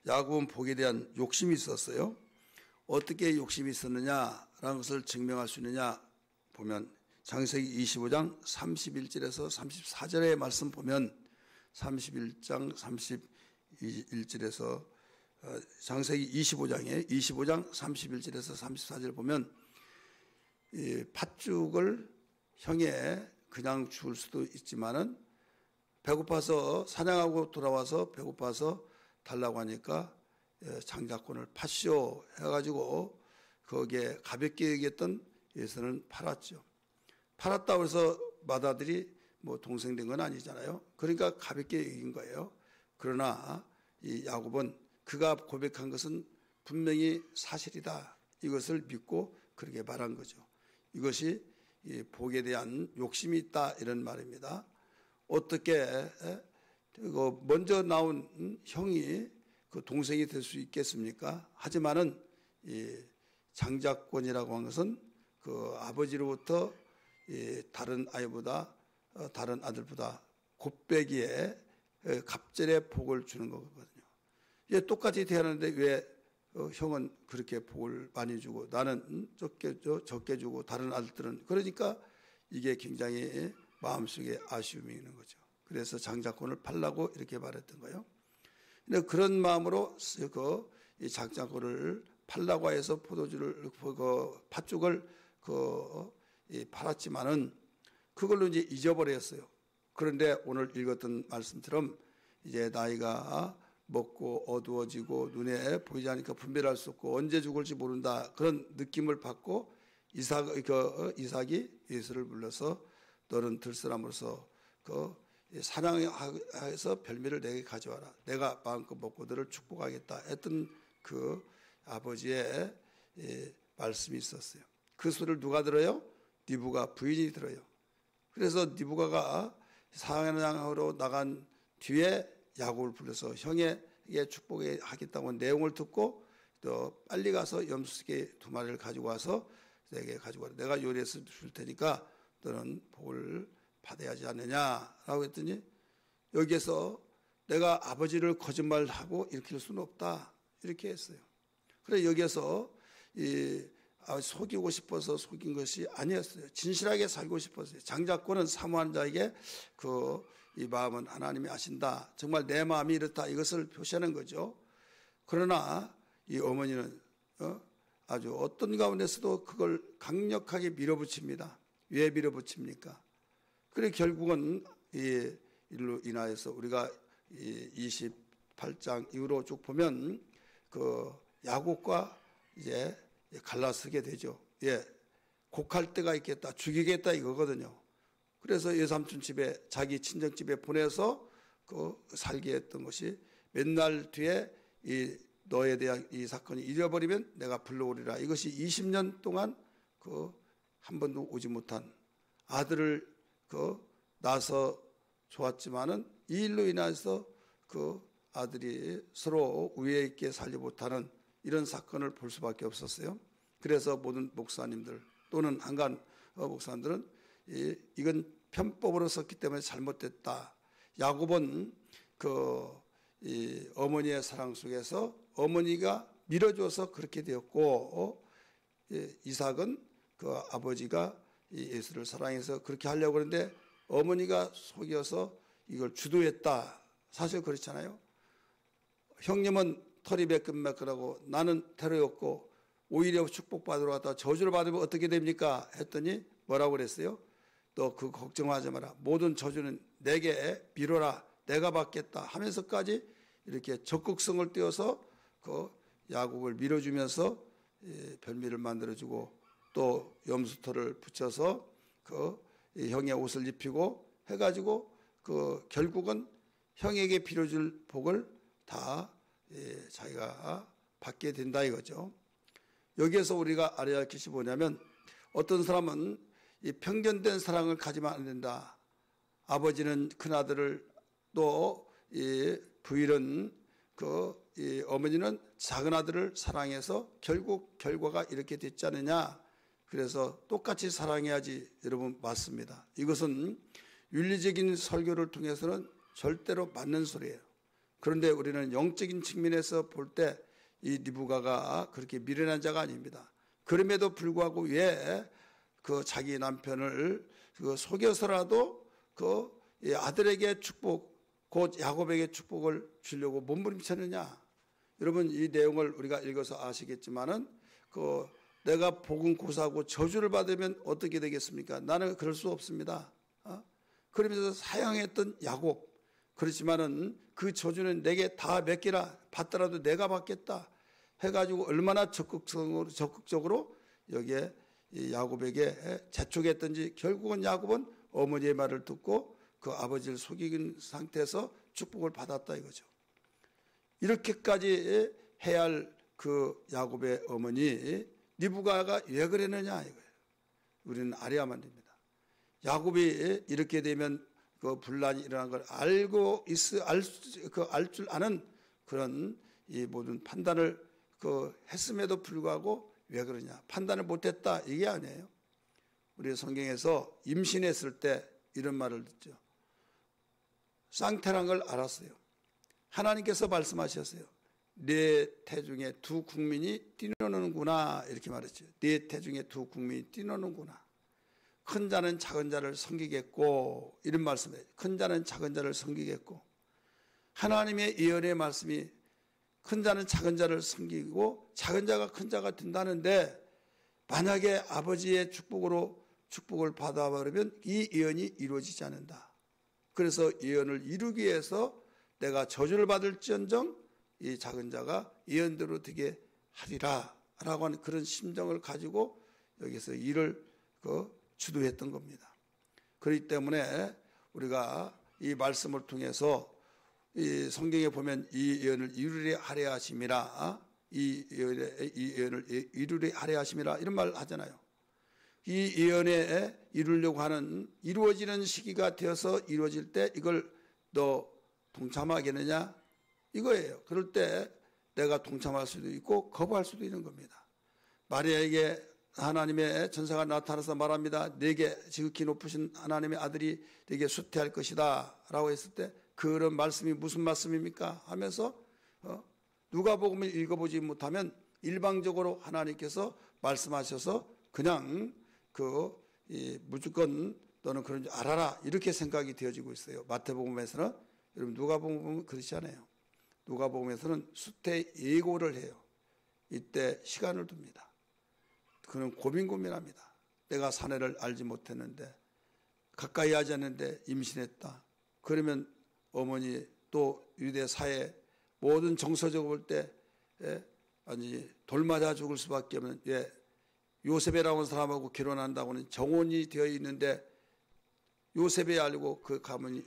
야곱은 복에 대한 욕심이 있었어요. 어떻게 욕심이 있었느냐라는 것을 증명할 수 있느냐 보면 창세기 25장 31절에서 34절의 말씀 보면 31장 31절에서 창세기 25장 31절에서 34절 보면 이 팥죽을 형에 그냥 줄 수도 있지만은 배고파서 사냥하고 돌아와서 배고파서 달라고 하니까 장자권을 파시오 해가지고 거기에 가볍게 여겼던 에서는 팔았죠. 팔았다고 해서 맏아들이 뭐 동생 된 건 아니잖아요. 그러니까 가볍게 여긴 거예요. 그러나 이 야곱은 그가 고백한 것은 분명히 사실이다. 이것을 믿고 그렇게 말한 거죠. 이것이 이 복에 대한 욕심이 있다 이런 말입니다. 어떻게 먼저 나온 형이 그 동생이 될 수 있겠습니까? 하지만은 이 장자권이라고 하는 것은 그 아버지로부터 이 다른 아들보다 곱배기에 갑절의 복을 주는 거거든요. 이게 똑같이 태어났는데 왜 형은 그렇게 복을 많이 주고 나는 적게 주고 다른 아들들은 그러니까 이게 굉장히 마음속에 아쉬움이 있는 거죠. 그래서 장자권을 팔라고 이렇게 말했던 거예요. 근데 그런 마음으로 이 장자권을 팔라고 해서 포도주를 팥죽을 팔았지만은 그걸로 이제 잊어버렸어요. 그런데 오늘 읽었던 말씀처럼 이제 나이가 먹고 어두워지고 눈에 보이지 않으니까 분별할 수 없고 언제 죽을지 모른다 그런 느낌을 받고 이삭이 예수를 불러서 너는 들사람으로서 사냥해서 별미를 내게 가져와라. 내가 마음껏 먹고 너를 축복하겠다 했던 그 아버지의 말씀이 있었어요. 그 소리를 누가 들어요? 니브가 부인이 들어요. 그래서 니브가가 사냥하러 나간 뒤에 야곱을 불러서 형에게 축복하겠다고 내용을 듣고 또 빨리 가서 염소새끼 2마리를 가지고 와서 내게 가지고 와라. 내가 요리해서 줄 테니까 너는 복을 받아야 하지 않느냐라고 했더니 여기에서 내가 아버지를 거짓말하고 일으킬 수는 없다 이렇게 했어요. 그래 여기에서 속이고 싶어서 속인 것이 아니었어요. 진실하게 살고 싶었어요. 장자권은 사모하는 자에게 이 마음은 하나님이 아신다. 정말 내 마음이 이렇다. 이것을 표시하는 거죠. 그러나 이 어머니는 아주 어떤 가운데서도 그걸 강력하게 밀어붙입니다. 왜 밀어붙입니까? 그래 결국은 이 일로 인하여서 우리가 28장 이후로 쭉 보면 그 야곱과 이제 갈라서게 되죠. 곡할 때가 있겠다, 죽이겠다 이거거든요. 그래서 외삼촌 집에 자기 친정 집에 보내서 살게 했던 것이 맨날 뒤에 너에 대한 이 사건이 잊어버리면 내가 불러오리라. 이것이 20년 동안 한 번도 오지 못한 아들을 낳아서 좋았지만은 이 일로 인해서 아들이 서로 우애 있게 살지 못하는 이런 사건을 볼 수밖에 없었어요. 그래서 모든 목사님들 또는 한간 목사님들은 이건 편법으로 썼기 때문에 잘못됐다. 야곱은 이 어머니의 사랑 속에서 어머니가 밀어줘서 그렇게 되었고 이삭은 아버지가 예수를 사랑해서 그렇게 하려고 하는데 어머니가 속여서 이걸 주도했다. 사실 그렇잖아요. 형님은 털이 매끈매끈하고 나는 테러였고 오히려 축복받으러 갔다 저주를 받으면 어떻게 됩니까? 했더니 뭐라고 그랬어요? 너 그거 걱정하지 마라. 모든 저주는 내게 미뤄라. 내가 받겠다 하면서까지 이렇게 적극성을 띄워서 야곱을 밀어주면서 별미를 만들어주고 또 염소털을 붙여서 형의 옷을 입히고 해가지고 결국은 형에게 빌어줄 복을 다 자기가 받게 된다 이거죠. 여기에서 우리가 알아야 할 것이 뭐냐면 어떤 사람은 이 편견된 사랑을 가지면 안 된다. 아버지는 큰아들을 또 부인은 어머니는 작은 아들을 사랑해서 결국 결과가 이렇게 됐지 않느냐. 그래서 똑같이 사랑해야지. 여러분 맞습니다. 이것은 윤리적인 설교를 통해서는 절대로 맞는 소리예요. 그런데 우리는 영적인 측면에서 볼 때 이 리브가가 그렇게 미련한 자가 아닙니다. 그럼에도 불구하고 왜 그 자기 남편을 그 속여서라도 그 아들에게 축복, 곧 야곱에게 축복을 주려고 몸부림쳤느냐? 여러분, 이 내용을 우리가 읽어서 아시겠지만은 그 내가 복은 고사하고 저주를 받으면 어떻게 되겠습니까? 나는 그럴 수 없습니다. 그러면서 사양했던 야곱, 그렇지만은 그 저주는 내게 다 맡기라, 받더라도 내가 받겠다 해가지고 얼마나 적극적으로 여기에 야곱에게 재촉했던지, 결국은 야곱은 어머니의 말을 듣고 그 아버지를 속이는 상태에서 축복을 받았다 이거죠. 이렇게까지 해야 할 그 야곱의 어머니 리브가가 왜 그랬느냐 이거예요. 우리는 알아야만 됩니다. 야곱이 이렇게 되면 그 분란이 일어난 걸 알고 알 줄 아는 그런 이 모든 판단을 그 했음에도 불구하고 왜 그러냐? 판단을 못했다 이게 아니에요. 우리 성경에서 임신했을 때 이런 말을 듣죠. 쌍태란 걸 알았어요. 하나님께서 말씀하셨어요. 네 태중에 두 국민이 뛰노는구나 이렇게 말했죠. 네 태중에 두 국민이 뛰노는구나. 큰 자는 작은 자를 섬기겠고, 이런 말씀이에요. 큰 자는 작은 자를 섬기겠고, 하나님의 예언의 말씀이 큰 자는 작은 자를 섬기고 작은 자가 큰 자가 된다는데, 만약에 아버지의 축복으로 축복을 받아버리면 이 예언이 이루어지지 않는다. 그래서 예언을 이루기 위해서 내가 저주를 받을지언정 이 작은 자가 예언대로 되게 하리라 라고 하는 그런 심정을 가지고 여기서 일을 주도했던 겁니다. 그렇기 때문에 우리가 이 말씀을 통해서 이 성경에 보면 이 예언을 이루려 하려 하심이라, 이 예언을 이루려 하려 하심이라 이런 말 하잖아요. 이 예언에 이루려고 하는, 이루어지는 시기가 되어서 이루어질 때 이걸 너 동참하겠느냐 이거예요. 그럴 때 내가 동참할 수도 있고 거부할 수도 있는 겁니다. 마리아에게 하나님의 천사가 나타나서 말합니다. 내게 지극히 높으신 하나님의 아들이 내게 수태할 것이다 라고 했을 때 그런 말씀이 무슨 말씀입니까? 하면서 누가복음을 읽어보지 못하면 일방적으로 하나님께서 말씀하셔서 그냥 무조건 너는 그런 줄 알아라 이렇게 생각이 되어지고 있어요. 마태복음에서는, 여러분 누가복음은 그렇지 않아요. 누가복음에서는 수태 예고를 해요. 이때 시간을 둡니다. 그는 고민합니다. 내가 사내를 알지 못했는데, 가까이 하지 않는데 임신했다. 그러면 어머니 또 유대 사회 모든 정서적으로 볼 때 아니 돌 맞아 죽을 수밖에 없는, 요셉이라고 하는 사람하고 결혼한다고는 정혼이 되어 있는데 요셉이 알고 그 가문이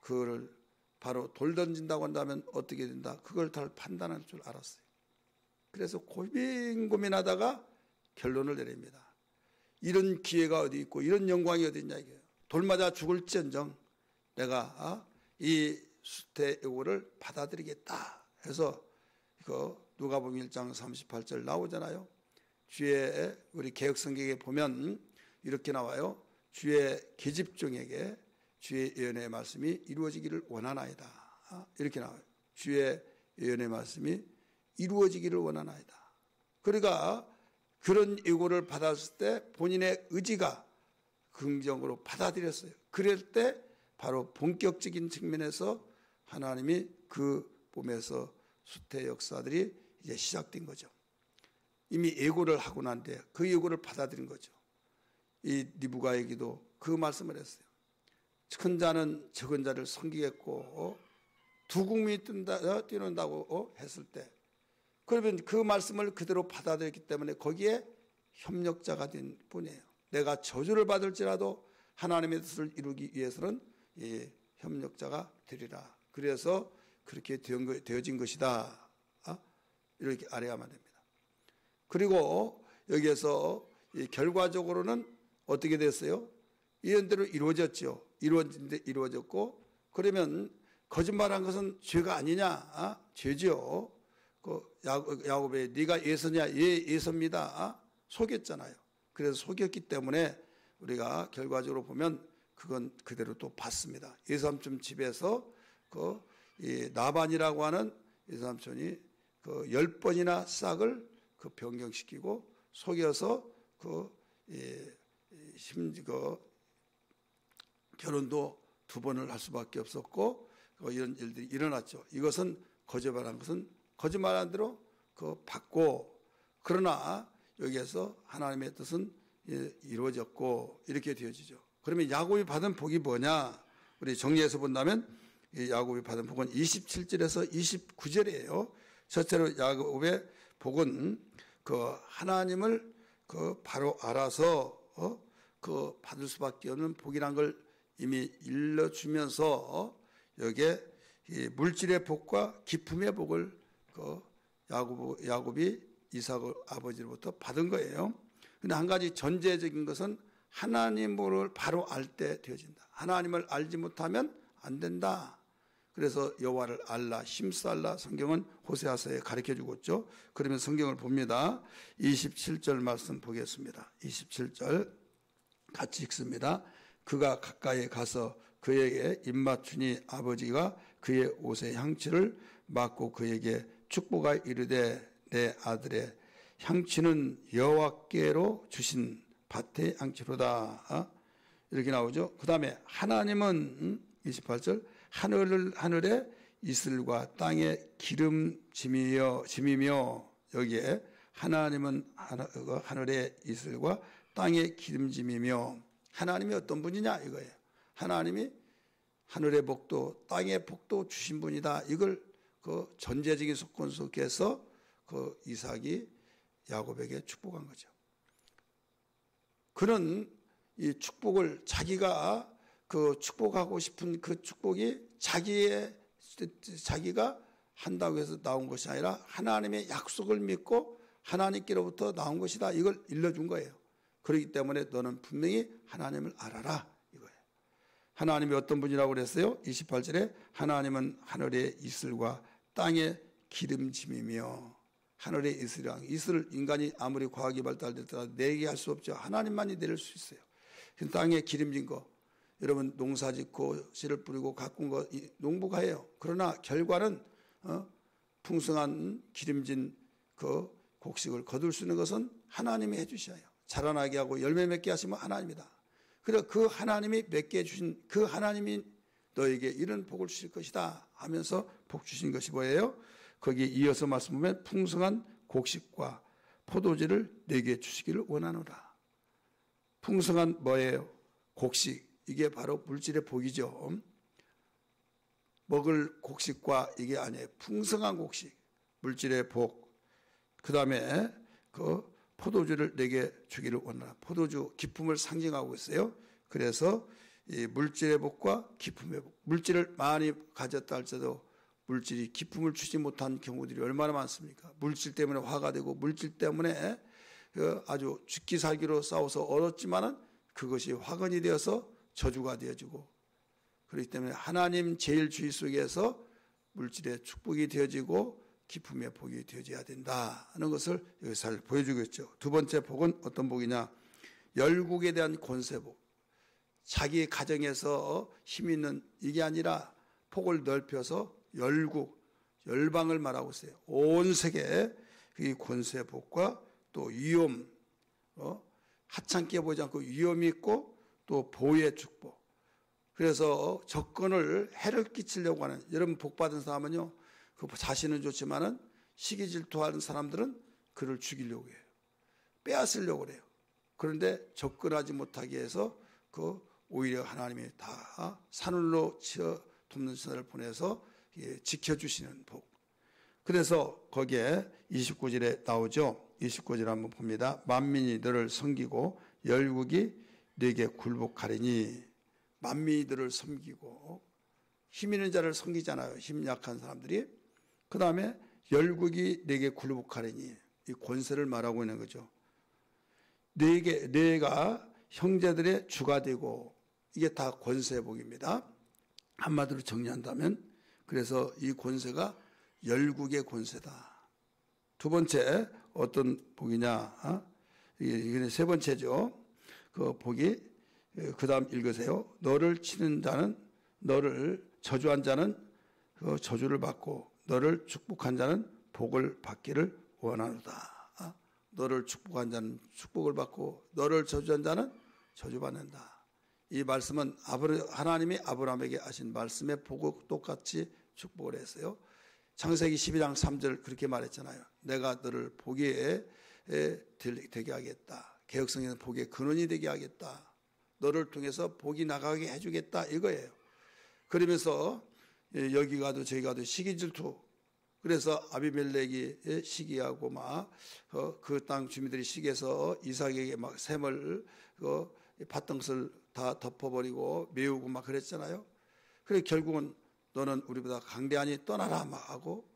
그를 바로 돌 던진다고 한다면 어떻게 된다. 그걸 다 판단할 줄 알았어요. 그래서 고민하다가 결론을 내립니다. 이런 기회가 어디 있고 이런 영광이 어디 있냐 이게요. 돌 맞아 죽을지언정 내가 이 수태 예고를 받아들이겠다 해서 누가복음 1장 38절 나오잖아요. 주의, 우리 개혁성경에 보면 이렇게 나와요. 주의 계집종에게 주의 예언의 말씀이 이루어지기를 원하나이다. 이렇게 나와요. 주의 예언의 말씀이 이루어지기를 원하나이다. 그러니까 그런 예고를 받았을 때 본인의 의지가 긍정으로 받아들였어요. 그럴 때 바로 본격적인 측면에서 하나님이 그 몸에서 수태 역사들이 이제 시작된 거죠. 이미 예고를 하고 난 뒤에 그 예고를 받아들인 거죠. 이 리브가에게도 그 말씀을 했어요. 큰 자는 적은 자를 섬기겠고 두 국민이 뛰는다고 했을 때, 그러면 그 말씀을 그대로 받아들였기 때문에 거기에 협력자가 된 분이에요. 내가 저주를 받을지라도 하나님의 뜻을 이루기 위해서는 이 협력자가 되리라. 그래서 그렇게 되어진 것이다. 이렇게 알아야만 됩니다. 그리고 여기에서 결과적으로는 어떻게 됐어요? 예언대로 이루어졌죠. 이루어졌고, 그러면 거짓말한 것은 죄가 아니냐? 죄죠. 야곱에 네가 예서냐? 예서입니다. 속였잖아요. 그래서 속였기 때문에 우리가 결과적으로 보면 그건 그대로 또 받습니다. 예삼촌 집에서 이 나반이라고 하는 외삼촌이 그 10번이나 싹을 그 변경시키고 속여서 그 결혼도 2번을 할 수밖에 없었고 이런 일들이 일어났죠. 이것은 거짓말한 것은 거짓말한 대로 그 받고, 그러나 여기에서 하나님의 뜻은 이루어졌고 이렇게 되어지죠. 그러면 야곱이 받은 복이 뭐냐? 우리 정리해서 본다면 이 야곱이 받은 복은 27절에서 29절이에요. 첫째로 야곱의 복은 그 하나님을 그 바로 알아서 그 받을 수밖에 없는 복이란 걸 이미 일러주면서 여기에 이 물질의 복과 기품의 복을 그 야곱이 이삭 아버지로부터 받은 거예요. 근데 한 가지 전제적인 것은 하나님을 바로 알 때 되어진다. 하나님을 알지 못하면 안 된다. 그래서 여호와를 알라, 힘써 알라, 성경은 호세아서에 가르쳐주고 있죠. 그러면 성경을 봅니다. 27절 말씀 보겠습니다. 27절 같이 읽습니다. 그가 가까이 가서 그에게 입맞추니 아버지가 그의 옷의 향취를 맡고 그에게 축복하 이르되 내 아들의 향취는 여호와께로 주신 밭의 향취로다. 이렇게 나오죠. 그 다음에 하나님은 28절 하늘의 이슬과 땅의 기름짐이며, 여기에 하나님은 하늘의 이슬과 땅의 기름짐이며, 하나님이 어떤 분이냐 이거예요. 하나님이 하늘의 복도 땅의 복도 주신 분이다. 이걸 그 전제적인 조건 속에서 그 이삭이 야곱에게 축복한 거죠. 그는 이 축복을 자기가 그 축복하고 싶은 그 축복이 자기가 한다고 해서 나온 것이 아니라 하나님의 약속을 믿고 하나님께로부터 나온 것이다. 이걸 일러준 거예요. 그렇기 때문에 너는 분명히 하나님을 알아라 이거예요. 하나님이 어떤 분이라고 그랬어요? 28절에 하나님은 하늘의 이슬과 땅의 기름짐이며, 하늘의 이슬을 인간이 아무리 과학이 발달됐다고 내리게 할 수 없죠. 하나님만이 내릴 수 있어요. 땅에 기름진 거, 여러분 농사 짓고 씨를 뿌리고 가꾼 거 농부가 해요. 그러나 결과는 풍성한 기름진 그 곡식을 거둘 수 있는 것은 하나님이 해주셔요. 자라나게 하고 열매 맺게 하시면 하나님이다. 그래서 그 하나님이 맺게 해주신 그 하나님이 너에게 이런 복을 주실 것이다 하면서 복 주신 것이 뭐예요? 거기에 이어서 말씀 보면 풍성한 곡식과 포도주를 내게 주시기를 원하노라. 풍성한 뭐예요? 곡식. 이게 바로 물질의 복이죠. 먹을 곡식과 이게 아니에요. 풍성한 곡식, 물질의 복. 그 다음에 그 포도주를 내게 주기를 원하라. 포도주 기품을 상징하고 있어요. 그래서 이 물질의 복과 기품의 복. 물질을 많이 가졌다 할지라도 물질이 기품을 주지 못한 경우들이 얼마나 많습니까? 물질 때문에 화가 되고 물질 때문에 아주 죽기 살기로 싸워서 얻었지만은 그것이 화근이 되어서 저주가 되어지고, 그렇기 때문에 하나님 제일주의 속에서 물질의 축복이 되어지고 기품의 복이 되어져야 된다 하는 것을 여기서 보여주고 있죠. 두 번째 복은 어떤 복이냐? 열국에 대한 권세복. 자기 가정에서 힘 있는 이게 아니라 폭을 넓혀서 열국, 열방을 말하고 있어요. 온 세계에 이 권세복과 또 위엄, 하찮게 보지 않고 위엄이 있고 또 보호의 축복. 그래서 적군을 해를 끼치려고 하는, 여러분 복 받은 사람은요, 그 자신은 좋지만은 시기 질투하는 사람들은 그를 죽이려고 해요. 빼앗으려고 해요. 그런데 접근하지 못하게 해서 그 오히려 하나님이 다 산울로 치어 돕는 신을 보내서 지켜주시는 복. 그래서 거기에 29절에 나오죠. 29절 한번 봅니다. 만민이 너를 섬기고 열국이 네게 굴복하리니. 만민이 너를 섬기고, 힘 있는 자를 섬기잖아요. 힘 약한 사람들이. 그 다음에 열국이 네게 굴복하리니, 이 권세를 말하고 있는 거죠. 내가 형제들의 주가 되고, 이게 다 권세복입니다. 한마디로 정리한다면, 그래서 이 권세가 열국의 권세다. 두 번째 어떤 복이냐? 이게 세 번째죠. 그 복이, 그 다음 읽으세요. 너를 치는 자는, 너를 저주한 자는 그 저주를 받고 너를 축복한 자는 복을 받기를 원하노다. 너를 축복한 자는 축복을 받고 너를 저주한 자는 저주받는다. 이 말씀은 하나님이 아브라함에게 하신 말씀에 보고 똑같이 축복을 했어요. 창세기 12장 3절 그렇게 말했잖아요. 내가 너를 복에 되게 하겠다. 개혁성경에는 복의 근원이 되게 하겠다. 너를 통해서 복이 나가게 해주겠다 이거예요. 그러면서 여기 가도 저기 가도 시기질투. 그래서 아비멜렉이 시기하고 막 그 땅 주민들이 시기해서 이삭에게 막 샘을 밭등을 다 덮어버리고 메우고 막 그랬잖아요. 그래 결국은 너는 우리보다 강대하니 떠나라 막 하고.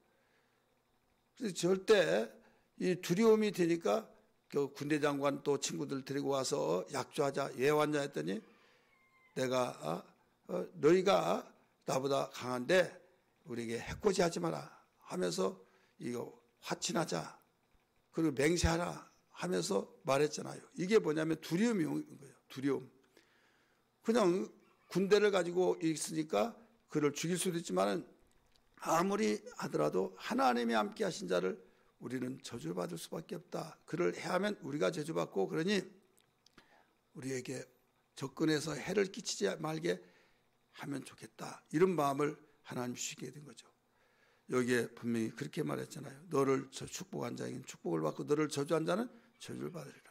그래서 절대 이 두려움이 되니까 그 군대 장관 또 친구들 데리고 와서 약조하자 예완자 했더니 내가 너희가 나보다 강한데 우리에게 해코지 하지 마라 하면서 이거 화친하자 그리고 맹세하라 하면서 말했잖아요. 이게 뭐냐면 두려움이 온 거예요. 두려움. 그냥 군대를 가지고 있으니까 그를 죽일 수도 있지만 아무리 하더라도 하나님이 함께 하신 자를 우리는 저주받을 수밖에 없다. 그를 해하면 우리가 저주받고 그러니 우리에게 접근해서 해를 끼치지 말게 하면 좋겠다. 이런 마음을 하나님 주시게 된 거죠. 여기에 분명히 그렇게 말했잖아요. 너를 축복한 자에게는 축복을 받고 너를 저주한 자는 저주를 받으리라.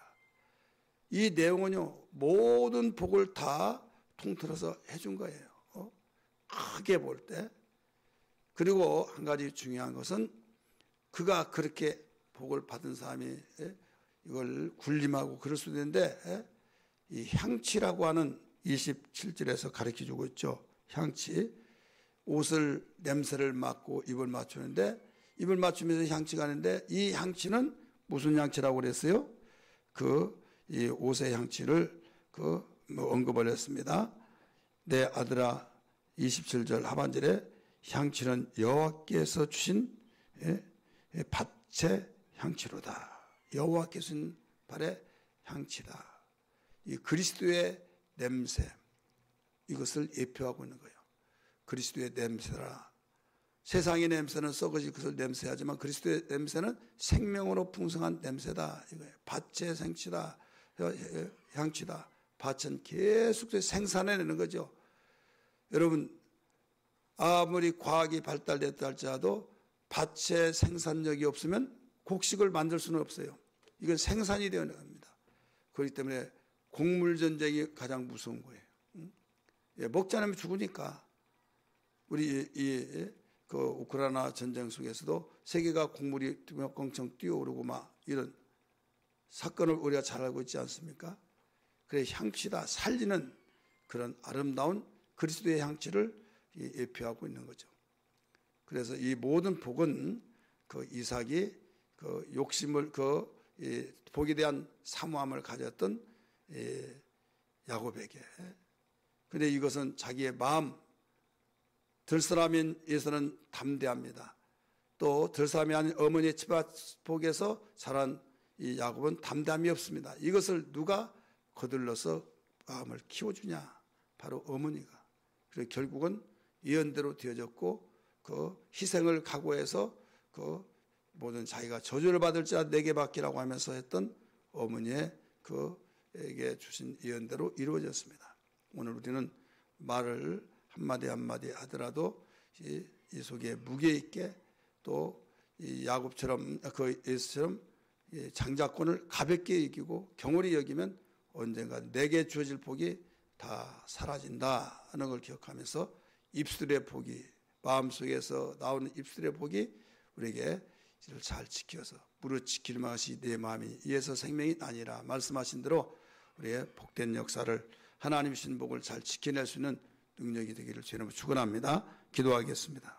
이 내용은요. 모든 복을 다 통틀어서 해준 거예요. 크게 볼 때. 그리고 한 가지 중요한 것은 그가 그렇게 복을 받은 사람이 이걸 군림하고 그럴 수도 있는데 이 향치라고 하는 27절에서 가르쳐주고 있죠. 향치. 옷을 냄새를 맡고 입을 맞추는데 입을 맞추면서 향치가 하는데 이 향치는 무슨 향치라고 그랬어요? 이 옷의 향치를 언급을 했습니다. 내 아들아 27절 하반절에 향치는 여호와께서 주신 밭의 향치로다. 여호와께서 주신 밭의 향치다. 이 그리스도의 냄새 이것을 예표하고 있는 거예요. 그리스도의 냄새라. 세상의 냄새는 썩어질 것을 냄새하지만 그리스도의 냄새는 생명으로 풍성한 냄새다. 이거예요. 밭의 생치다. 향치다. 밭은 계속 생산해내는 거죠. 여러분 아무리 과학이 발달됐다 할지라도 밭의 생산력이 없으면 곡식을 만들 수는 없어요. 이건 생산이 되어야 합니다. 그렇기 때문에 곡물 전쟁이 가장 무서운 거예요. 먹지 않으면 죽으니까. 우리 그 우크라이나 전쟁 속에서도 세계가 곡물이 엄청 뛰어오르고 막 이런 사건을 우리가 잘 알고 있지 않습니까? 그래 향치다 살리는 그런 아름다운 그리스도의 향치를 예표하고 있는 거죠. 그래서 이 모든 복은 그 이삭이 그 욕심을 복에 대한 사모함을 가졌던 야곱에게. 그런데 이것은 자기의 마음 들사람에서는 담대합니다. 또 들사람이 아닌 어머니의 치바복에서 자란 이 야곱은 담대함이 없습니다. 이것을 누가 거들러서 마음을 키워주냐? 바로 어머니가. 그래서 결국은 예언대로 되어졌고 그 희생을 각오해서 그 모든 자기가 저주를 받을지라 내게 받기라고 하면서 했던 어머니의 그에게 주신 예언대로 이루어졌습니다. 오늘 우리는 말을 한마디 한마디 하더라도 이 속에 무게 있게 또 이 야곱처럼 그 예수처럼 장자권을 가볍게 이기고 경홀히 여기면 언젠가 내게 주어질 복이 다 사라진다 하는 걸 기억하면서 입술의 복이 마음속에서 나오는 입술의 복이 우리에게 이를 잘 지켜서 무릇 지키는 것이 내 마음이 이에서 생명이 아니라 말씀하신 대로 우리의 복된 역사를 하나님 주신 복을 잘 지켜낼 수 있는 능력이 되기를 주님으로 축원합니다. 기도하겠습니다.